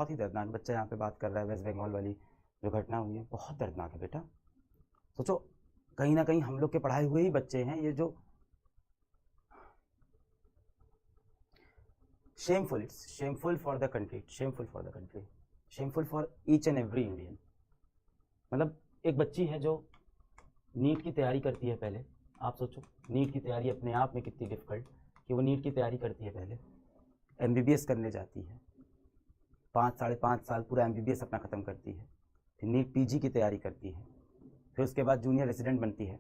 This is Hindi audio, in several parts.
बहुत ही दर्दनाक। बच्चा यहाँ पे बात कर रहा है, वेस्ट बंगाल वाली जो घटना हुई है बहुत दर्दनाक है बेटा। सोचो कहीं ना कहीं हम लोग के पढ़ाए हुए ही बच्चे हैं ये जो shameful, it's shameful for the country, shameful for the country, shameful for each and every Indian. मतलब एक बच्ची है जो नीट की तैयारी करती है, पहले आप सोचो नीट की तैयारी अपने आप में कितनी डिफिकल्ट कि वो नीट की तैयारी करती है, पहले एमबीबीएस करने जाती है, 5-5.5 साल पूरा एमबीबीएस अपना ख़त्म करती है, फिर नीट पीजी की तैयारी करती है, फिर उसके बाद जूनियर रेसिडेंट बनती है।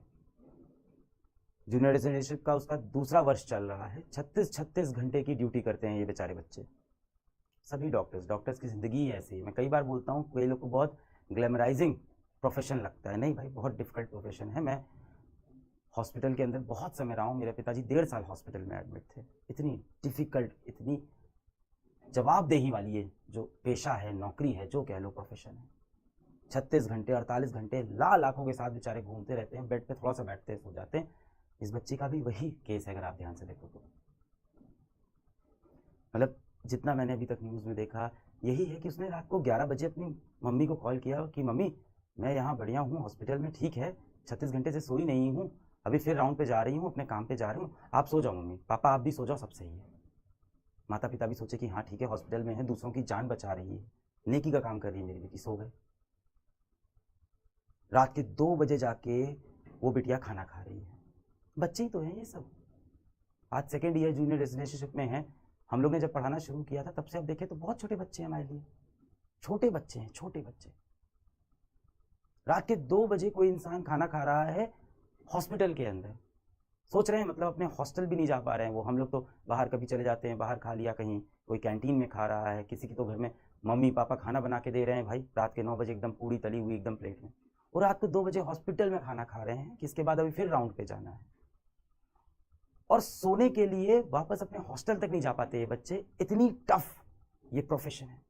जूनियर रेसिडेंटशिप का उसका दूसरा वर्ष चल रहा है, 36 घंटे की ड्यूटी करते हैं ये बेचारे बच्चे। सभी डॉक्टर्स की ज़िंदगी ही ऐसी है। मैं कई बार बोलता हूँ कई लोग को बहुत ग्लैमराइजिंग प्रोफेशन लगता है, नहीं भाई बहुत डिफिकल्ट प्रोफेशन है। मैं हॉस्पिटल के अंदर बहुत समय रहा हूँ, मेरे पिताजी 1.5 साल हॉस्पिटल में एडमिट थे। इतनी डिफ़िकल्ट, इतनी जवाबदेही वाली ये जो पेशा है, नौकरी है, जो कह लो प्रोफेशन है। 36 घंटे 48 घंटे लाखों के साथ बेचारे घूमते रहते हैं, बेड पे थोड़ा सा बैठते हैं, सो जाते हैं। इस बच्ची का भी वही केस है अगर आप ध्यान से देखो तो। मतलब जितना मैंने अभी तक न्यूज़ में देखा यही है कि उसने रात को 11 बजे अपनी मम्मी को कॉल किया कि मम्मी मैं यहाँ बढ़िया हूँ हॉस्पिटल में, ठीक है, 36 घंटे से सोई नहीं हूँ, अभी फिर राउंड पे जा रही हूँ, अपने काम पे जा रही हूँ, आप सो जाओ मम्मी, पापा आप भी सो जाओ, सब सही है। माता पिता भी सोचे कि हाँ ठीक है, हॉस्पिटल में है, दूसरों की जान बचा रही है, नेकी का काम कर रही है मेरी बेटी, सो गए। रात के 2 बजे जाके वो बिटिया खाना खा रही है। बच्चे ही तो हैं ये सब। आज सेकेंड ईयर जूनियर रेजिडेंशिप में है। हम लोग ने जब पढ़ाना शुरू किया था तब से अब देखें तो बहुत छोटे बच्चे हैं हमारे लिए, छोटे बच्चे हैं, छोटे बच्चे। रात के 2 बजे कोई इंसान खाना खा रहा है हॉस्पिटल के अंदर। सोच रहे हैं मतलब अपने हॉस्टल भी नहीं जा पा रहे हैं वो। हम लोग तो बाहर कभी चले जाते हैं, बाहर खा लिया, कहीं कोई कैंटीन में खा रहा है, किसी की तो घर में मम्मी पापा खाना बना के दे रहे हैं भाई, रात के 9 बजे एकदम पूरी तली हुई एकदम प्लेट में, और रात को 2 बजे हॉस्पिटल में खाना खा रहे हैं, किसके बाद अभी फिर राउंड पे जाना है, और सोने के लिए वापस अपने हॉस्टल तक नहीं जा पाते ये बच्चे। इतनी टफ ये प्रोफेशन है,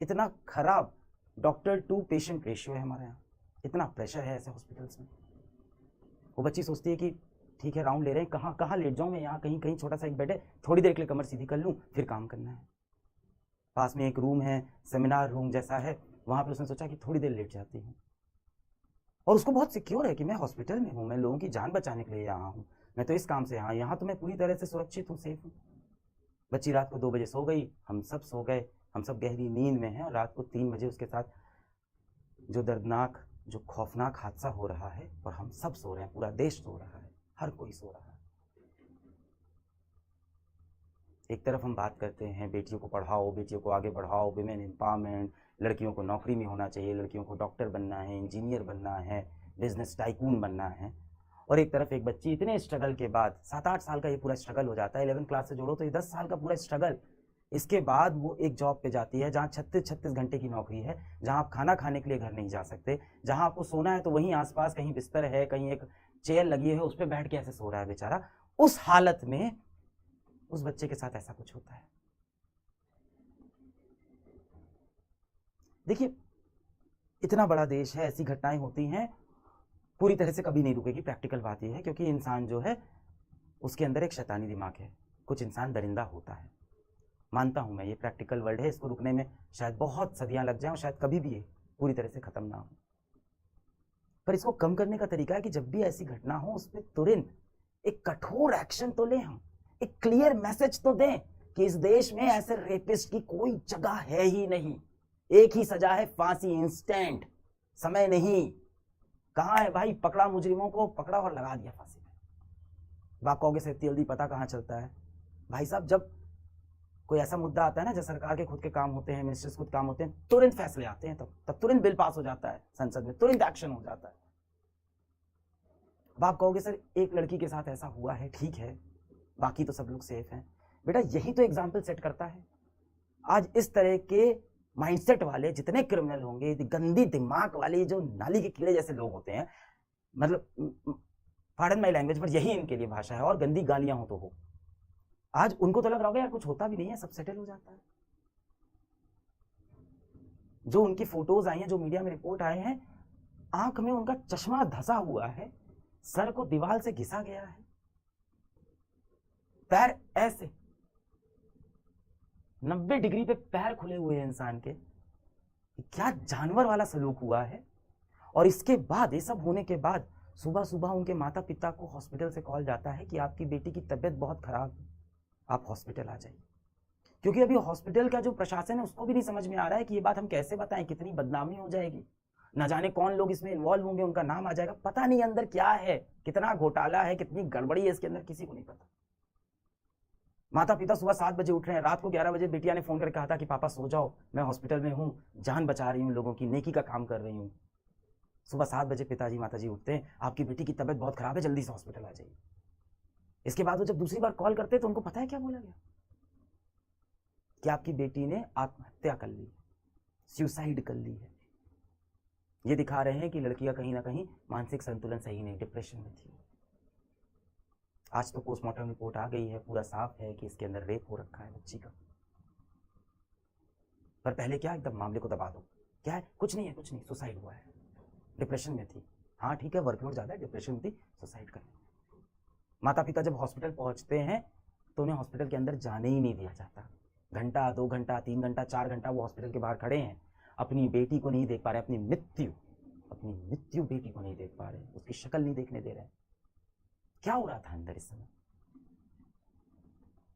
इतना खराब डॉक्टर टू पेशेंट रेशियो है हमारे यहाँ, इतना प्रेशर है ऐसे हॉस्पिटल्स में। वो बच्ची सोचती है कि ठीक है राउंड ले रहे हैं, कहाँ कहाँ लेट जाऊँ मैं, यहाँ कहीं कहीं छोटा सा एक बेड है, थोड़ी देर के लिए कमर सीधी कर लूँ, फिर काम करना है। पास में एक रूम है, सेमिनार रूम जैसा है, वहाँ पे उसने सोचा कि थोड़ी देर लेट जाती हूँ, और उसको बहुत सिक्योर है कि मैं हॉस्पिटल में हूँ, मैं लोगों की जान बचाने के लिए यहाँ हूँ, मैं तो इस काम से यहाँ तो मैं पूरी तरह से सुरक्षित हूँ, सेफ हूँ। बच्ची रात को 2 बजे सो गई, हम सब सो गए, हम सब गहरी नींद में हैं, और रात को 3 बजे उसके साथ जो दर्दनाक, जो खौफनाक हादसा हो रहा है, और हम सब सो रहे हैं, पूरा देश सो रहा है, हर कोई सो रहा है। एक तरफ हम बात करते हैं बेटियों को पढ़ाओ, बेटियों को आगे बढ़ाओ, विमेन एम्पावरमेंट, लड़कियों को नौकरी में होना चाहिए, लड़कियों को डॉक्टर बनना है, इंजीनियर बनना है, बिजनेस टाइकून बनना है, और एक तरफ एक बच्ची इतने स्ट्रगल के बाद, 7-8 साल का ये पूरा स्ट्रगल हो जाता है, 11th क्लास से जोड़ो तो ये 10 साल का पूरा स्ट्रगल, इसके बाद वो एक जॉब पे जाती है जहाँ 36 घंटे की नौकरी है, जहाँ आप खाना खाने के लिए घर नहीं जा सकते, जहाँ आपको सोना है तो वहीं आसपास कहीं बिस्तर है, कहीं एक चेयर लगी है, उस पर बैठ के ऐसे सो रहा है बेचारा। उस हालत में उस बच्चे के साथ ऐसा कुछ होता है। देखिए इतना बड़ा देश है, ऐसी घटनाएं होती हैं, पूरी तरह से कभी नहीं रुकेगी। प्रैक्टिकल बात यह है क्योंकि इंसान जो है उसके अंदर एक शैतानी दिमाग है, कुछ इंसान दरिंदा होता है, मानता हूं मैं, ये प्रैक्टिकल वर्ल्ड है, इसको रुकने में शायद बहुत सदियां लग जाएं और शायद कभी भी ये पूरी तरह से खत्म ना हो। पर इसको कम करने का तरीका है कि जब भी ऐसी घटना हो उस पर तुरंत एक कठोर एक्शन तो लें, हम एक क्लियर मैसेज तो दें कि इस देश में ऐसे रेपिस्ट की कोई जगह है ही नहीं, एक ही सजा है, फांसी, इंस्टेंट, समय नहीं। कहां है भाई, पकड़ा मुजरिमों को, पकड़ा और लगा दिया फांसी में। आप कहोगे से जल्दी पता कहां चलता है भाई साहब, जब कोई ऐसा मुद्दा आता है ना, जब सरकार के खुद के काम होते हैं, मिनिस्टर्स खुद काम होते हैं, तुरंत फैसले आते हैं, तब तुरंत बिल पास हो जाता है संसद में, तुरंत एक्शन हो जाता है। अब आप कहोगे सर एक लड़की के साथ ऐसा हुआ है, ठीक है, बाकी तो सब लोग सेफ हैं। बेटा यही तो एग्जाम्पल सेट करता है। आज इस तरह के माइंडसेट वाले जितने क्रिमिनल होंगे, गंदी दिमाग वाले जो नाली के कीड़े जैसे लोग होते हैं, मतलब पार्डन माई लैंग्वेज पर यही इनके लिए भाषा है, और गंदी गालियां हो तो हो, आज उनको तो लग रहा होगा यार कुछ होता भी नहीं है, सब सेटल हो जाता है। जो उनकी फोटोज आई हैं, जो मीडिया में रिपोर्ट आए हैं, आंख में उनका चश्मा धंसा हुआ है, सर को दीवार से घिसा गया है, पैर ऐसे, 90 डिग्री पे पैर खुले हुए हैं इंसान के। क्या जानवर वाला सलूक हुआ है। और इसके बाद, ये सब होने के बाद, सुबह सुबह उनके माता पिता को हॉस्पिटल से कॉल जाता है कि आपकी बेटी की तबीयत बहुत खराब है, आप हॉस्पिटल आ जाइए। क्योंकि अभी हॉस्पिटल का जो प्रशासन है उसको भी नहीं समझ में आ रहा है कि ये बात हम कैसे बताएं, कितनी बदनामी हो जाएगी, ना जाने कौन लोग इसमें इन्वॉल्व होंगे, उनका नाम आ जाएगा, पता नहीं अंदर क्या है, कितना घोटाला है, कितनी गड़बड़ी है इसके अंदर, किसी को नहीं पता। माता पिता सुबह 7 बजे उठ रहे हैं, रात को 11 बजे बिटिया ने फोन करके कहा था कि पापा सो जाओ, मैं हॉस्पिटल में हूँ, जान बचा रही हूँ लोगों की, नेकी का काम कर रही हूँ। सुबह 7 बजे पिताजी माताजी उठते हैं, आपकी बेटी की तबीयत बहुत खराब है, जल्दी से हॉस्पिटल आ जाइए। इसके बाद वो जब दूसरी बार कॉल करते हैं तो उनको पता है क्या बोला गया, कि आपकी बेटी ने आत्महत्या कर ली, सुसाइड कर ली है। ये दिखा रहे हैं कि लड़की का कहीं ना कहीं मानसिक संतुलन सही नहीं, डिप्रेशन में थी। आज तो पोस्टमार्टम रिपोर्ट आ गई है, पूरा साफ है कि इसके अंदर रेप हो रखा है बच्ची का। पर पहले क्या, एकदम मामले को दबा दो, क्या है, कुछ नहीं है, कुछ नहीं, सुसाइड हुआ है, डिप्रेशन में थी। हाँ ठीक है, वर्कलोड ज़्यादा है, डिप्रेशन में थी, सुसाइड कर ली। माता पिता जब हॉस्पिटल पहुंचते हैं तो उन्हें हॉस्पिटल के अंदर जाने ही नहीं दिया जाता। घंटा, 2 घंटा, 3 घंटा, 4 घंटा वो हॉस्पिटल के बाहर खड़े हैं, अपनी बेटी को नहीं देख पा रहे, अपनी मृत्यु बेटी को नहीं देख पा रहे, उसकी शक्ल नहीं देखने दे रहे। क्या हो रहा था अंदर इस समय,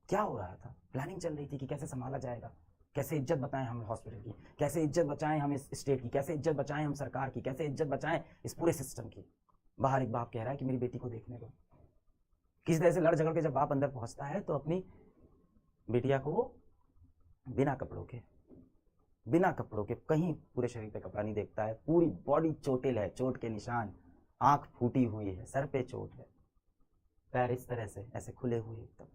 क्या हो रहा था? प्लानिंग चल रही थी कि कैसे संभाला जाएगा, कैसे इज्जत बचाएं हम हॉस्पिटल की, कैसे इज्जत बचाएं हम इस स्टेट की, कैसे इज्जत बचाएं हम सरकार की, कैसे इज्जत बचाएं इस पूरे सिस्टम की। बाहर एक बाप कह रहा है कि मेरी बेटी को देखने दो। किसी तरह से लड़ झगड़ के जब बाप अंदर पहुंचता है तो अपनी बेटिया को बिना कपड़ों के कहीं पूरे शरीर पे कपड़ा नहीं देखता है, पूरी बॉडी चोटिल है, चोट के निशान, आंख फूटी हुई है, सर पे चोट है, पैर इस तरह से ऐसे खुले हुए एकदम।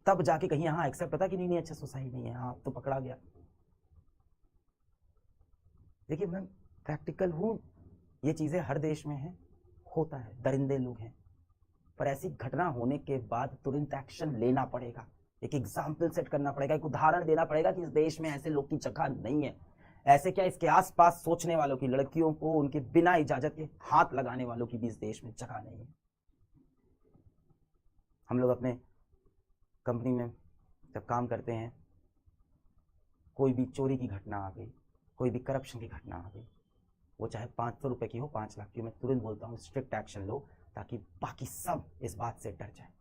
तब जाके कहीं हाँ एक्सेप्ट होता कि नहीं अच्छा सुसाइड नहीं है, हाँ तो पकड़ा गया। देखिए मैं प्रैक्टिकल हूँ, ये चीजें हर देश में है, होता है, दरिंदे लोग हैं, पर ऐसी घटना होने के बाद तुरंत एक्शन लेना पड़ेगा, एक एग्जाम्पल सेट करना पड़ेगा, एक उदाहरण देना पड़ेगा कि इस देश में ऐसे लोग की जगह नहीं है। ऐसे क्या, इसके आसपास सोचने वालों की, लड़कियों को उनके बिना इजाजत के हाथ लगाने वालों की भी इस देश में जगह नहीं है। हम लोग अपने कंपनी में जब काम करते हैं, कोई भी चोरी की घटना आ गई, कोई भी करप्शन की घटना आ गई, वो चाहे 500 रुपए की हो, 5 लाख की हो, मैं तुरंत बोलता हूँ स्ट्रिक्ट एक्शन लो, ताकि बाकी सब इस बात से डर जाए।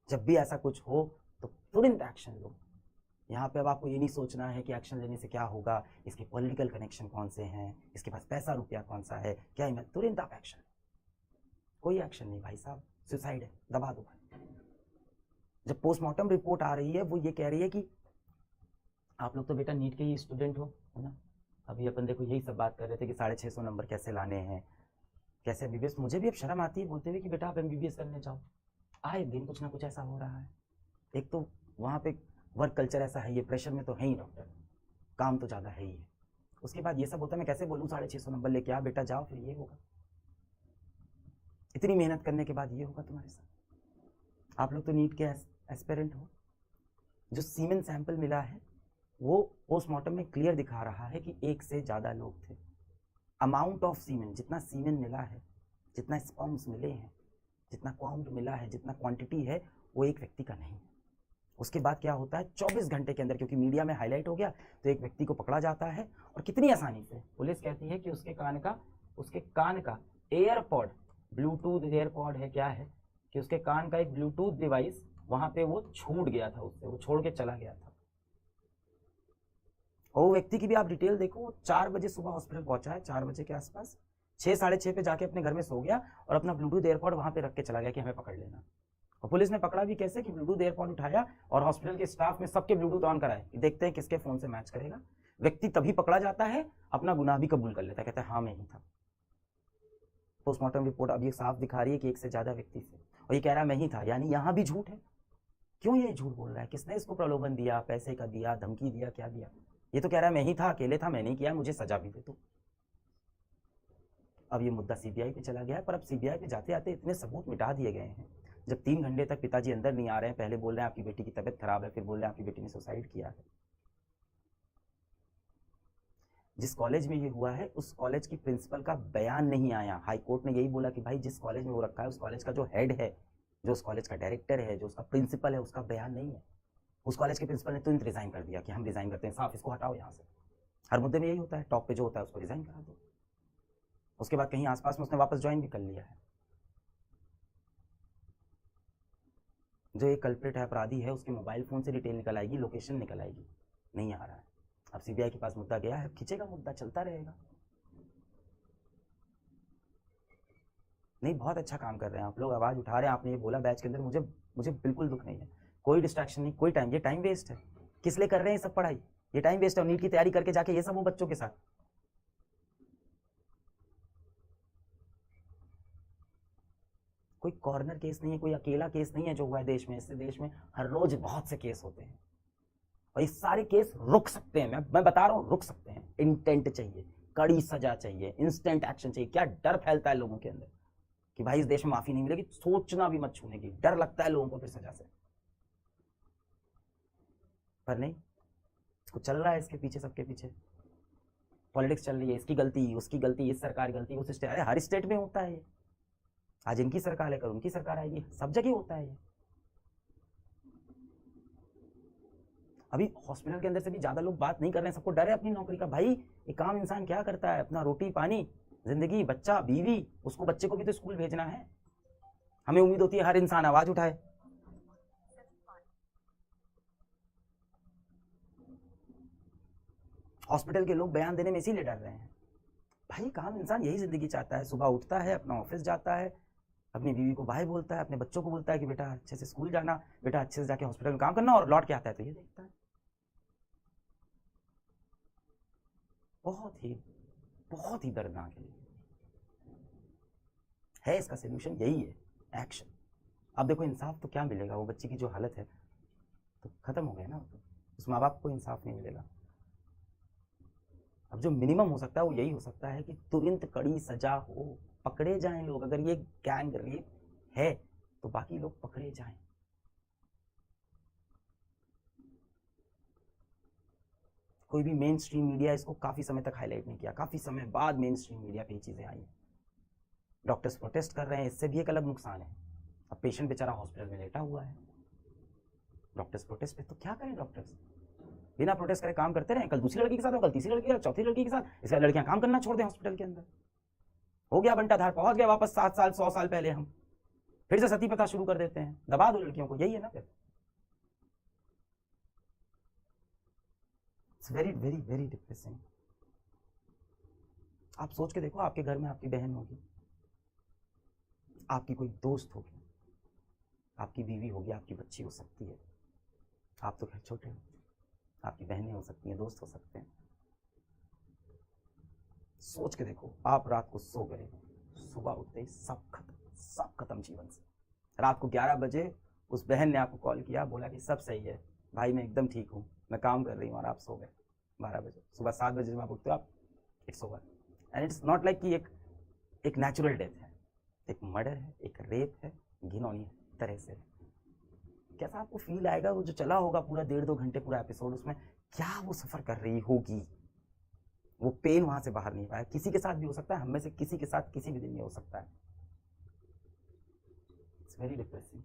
जब भी ऐसा कुछ हो तो तुरंत एक्शन लो। यहाँ पे अब आपको ये नहीं सोचना है कि एक्शन लेने से क्या होगा, इसके पॉलिटिकल कनेक्शन कौन से हैं, इसके पास पैसा रुपया कौन सा है, क्या मैं तुरंत आप एक्शन। कोई एक्शन नहीं भाई साहब, सुसाइड है, दबा दो भाई। जब पोस्टमार्टम रिपोर्ट आ रही है वो ये कह रही है कि आप लोग तो बेटा नीट के ही स्टूडेंट हो, है ना, अभी अपन देखो यही सब बात कर रहे थे कि 650 नंबर कैसे लाने हैं, कैसे MBBS। मुझे भी अब शर्म आती है बोलते हुए कि बेटा आप MBBS करने जाओ। आए दिन कुछ ना कुछ ऐसा हो रहा है। एक तो वहाँ पे वर्क कल्चर ऐसा है, ये प्रेशर में तो है ही डॉक्टर, काम तो ज़्यादा है ही है। उसके बाद ये सब होता है, मैं कैसे बोलूँ 650 नंबर लेके आ बेटा जाओ, फिर ये होगा, इतनी मेहनत करने के बाद ये होगा तुम्हारे साथ। आप लोग तो नीट के एस्पिरेंट हो। जो सीमेन सैंपल मिला है वो पोस्टमार्टम में क्लियर दिखा रहा है कि 1 से ज़्यादा लोग थे। अमाउंट ऑफ सीमेन, जितना सीमेन मिला है, जितना स्पर्म्स मिले हैं, जितना काउंट मिला है, जितना क्वांटिटी है, वो एक व्यक्ति का नहीं है। उसके बाद क्या होता है, 24 घंटे के अंदर, क्योंकि मीडिया में हाईलाइट हो गया, तो एक व्यक्ति को पकड़ा जाता है और कितनी आसानी से पुलिस कहती है कि उसके कान का एयरपॉड, ब्लूटूथ एयरपॉड है क्या है, कि उसके कान का एक ब्लूटूथ डिवाइस वहां पे वो छूट गया था, उससे वो छोड़ के चला गया था। और वो व्यक्ति की भी आप डिटेल देखो, वो 4 बजे सुबह हॉस्पिटल पहुंचा है, 4 बजे के आसपास, 6 साढ़े 6 पे जाके अपने घर में सो गया और अपना ब्लूटूथ एयरपॉड वहां पे रख के चला गया कि हमें पकड़ लेना। और पुलिस ने पकड़ा भी कैसे, कि ब्लूटूथ एयरपॉड उठाया और हॉस्पिटल के स्टाफ में सबके ब्लूटूथ ऑन कराए, देखते हैं किसके फोन से मैच करेगा। व्यक्ति तभी पकड़ा जाता है, अपना गुनाह भी कबूल कर लेता है, कहता है हाँ मैं ही था। पोस्टमार्टम रिपोर्ट अब ये साफ दिखा रही है कि 1 से ज्यादा व्यक्ति थे, और ये कह रहा है मैं ही था, यानी यहाँ भी झूठ है। क्यों ये झूठ बोल रहा है, किसने इसको प्रलोभन दिया, पैसे का दिया, धमकी दिया, क्या दिया? ये तो कह रहा है मैं ही था, अकेले था, मैंने किया, मुझे सजा भी दे दो। अब ये मुद्दा CBI पे चला गया है, पर अब CBI पे जाते आते इतने सबूत मिटा दिए गए हैं। जब 3 घंटे तक पिताजी अंदर नहीं आ रहे हैं, पहले बोल रहे हैं आपकी बेटी की तबीयत खराब है, फिर बोल रहे हैं आपकी बेटी ने सुसाइड किया है। जिस कॉलेज में ये हुआ है उस कॉलेज की प्रिंसिपल का बयान नहीं आया। हाई कोर्ट ने यही बोला कि भाई जिस कॉलेज में वो रखा है उस कॉलेज का जो हेड है जो उस कॉलेज का डायरेक्टर है, जो उसका प्रिंसिपल है, उसका बयान नहीं है। उस कॉलेज के प्रिंसिपल ने तुरंत रिजाइन कर दिया कि हम रिजाइन करते हैं, साफ इसको हटाओ यहाँ से। हर मुद्दे में यही होता है, टॉप पे जो होता है उसको रिजाइन करा दो। उसके बाद कहीं आसपास में उसने वापस ज्वाइन भी कर लिया है। जो एक कल्प्रिट है, अपराधी है, उसके मोबाइल फोन से डिटेल निकल आएगी, लोकेशन निकल आएगी, नहीं आ रहा है। अब सीबीआई के पास मुद्दा गया है, खींचेगा मुद्दा, चलता रहेगा। नहीं, बहुत अच्छा काम कर रहे हैं आप लोग, आवाज उठा रहे हैं। आपने ये बोला बैच के अंदर, मुझे मुझे बिल्कुल दुख नहीं है, कोई डिस्ट्रैक्शन नहीं, कोई टाइम, ये टाइम वेस्ट है। किस लिए कर रहे हैं सब पढ़ाई? ये टाइम वेस्ट है। और नीट की तैयारी करके जाके ये सब वो बच्चों के साथ, कोई कॉर्नर केस नहीं है, कोई अकेला केस नहीं है जो हुआ है देश में। इससे देश में हर रोज बहुत से केस होते हैं और ये सारे केस रुक सकते हैं। मैं बता रहा हूँ, रुक सकते हैं। इंटेंट चाहिए, कड़ी सजा चाहिए, इंस्टेंट एक्शन चाहिए। क्या डर फैलता है लोगों के अंदर कि भाई इस देश में माफी नहीं मिलेगी, सोचना भी मत छूने की, डर लगता है लोगों को फिर सजा से। पर नहीं, इसको चल रहा है इसके पीछे, सबके पीछे पॉलिटिक्स चल रही है। इसकी गलती, उसकी गलती, इस सरकार की गलती, उस स्टेट, अरे हर स्टेट में होता है ये। आज इनकी सरकार है, कल उनकी सरकार आएगी, सब जगह होता है ये। अभी हॉस्पिटल के अंदर से भी ज्यादा लोग बात नहीं कर रहे हैं, सबको डर है अपनी नौकरी का। भाई एक आम इंसान क्या करता है? अपना रोटी पानी, जिंदगी, बच्चा, बीवी, उसको बच्चे को भी तो स्कूल भेजना है। हमें उम्मीद होती है हर इंसान आवाज उठाए। हॉस्पिटल के लोग बयान देने में इसीलिए डर रहे हैं। भाई काम इंसान यही जिंदगी चाहता है, सुबह उठता है, अपना ऑफिस जाता है, अपनी बीवी को बाय बोलता है, अपने बच्चों को बोलता है कि बेटा अच्छे से स्कूल जाना, बेटा अच्छे से जाके हॉस्पिटल में काम करना, और लौट के आता है तो ये देखता है। बहुत ही दर्दनाक है। इसका सोल्यूशन यही है, एक्शन। अब देखो इंसाफ तो क्या मिलेगा, वो बच्ची की जो हालत है तो खत्म हो गया ना, तो उस माँ बाप को इंसाफ नहीं मिलेगा। अब जो मिनिमम हो सकता है वो यही हो सकता है कि तुरंत कड़ी सजा हो, पकड़े जाएं लोग। अगर ये गैंग रेप है तो बाकी लोग पकड़े जाएं। कोई भी मेन स्ट्रीम मीडिया इसको काफी समय तक हाईलाइट नहीं किया, काफी समय बाद मेन स्ट्रीम मीडिया पे ये चीजें आई। डॉक्टर्स प्रोटेस्ट कर रहे हैं, इससे भी एक अलग नुकसान है। अब पेशेंट बेचारा हॉस्पिटल में लेटा हुआ है, डॉक्टर्स प्रोटेस्ट पे, तो क्या करें डॉक्टर्स? बिना प्रोटेस्ट करे काम करते रहे, कल दूसरी लड़की के साथ, कल तीसरी लड़की के साथ, चौथी लड़की के साथ। इसका लड़कियां काम करना छोड़ दें हॉस्पिटल के अंदर? हो गया बंटाधार, पहुंच गया वापस 7 साल 100 साल पहले। हम फिर से सती प्रथा शुरू कर देते हैं, दबा दो लड़कियों को, यही है ना फिर। It's very very very depressing. आप सोच के देखो, आपके घर में आपकी बहन होगी, आपकी कोई दोस्त होगी, आपकी बीवी होगी, आपकी बच्ची हो सकती है। आप तो खैर छोटे हो, आपकी बहनें हो सकती हैं, दोस्त हो सकते हैं। सोच के देखो, आप रात को सो गए, सुबह उठते ही सब खत्म जीवन से। रात को 11 बजे उस बहन ने आपको कॉल किया, बोला कि सब सही है भाई, मैं एकदम ठीक हूँ, मैं काम कर रही हूँ, और आप सो गए 12 बजे। सुबह 7 बजे जब आप उठते हो, आप it's over. And it's not like कि एक नेचुरल डेथ है, एक मर्डर है, एक रेप है, घिनौनी तरह से। कैसा आपको फील आएगा? वो जो चला होगा पूरा 1.5-2 घंटे पूरा एपिसोड, उसमें क्या वो सफर कर रही होगी, वो पेन वहां से बाहर नहीं पाया। किसी के साथ भी हो सकता है, हम में से किसी के साथ किसी भी दिन में हो सकता है। It's very depressing.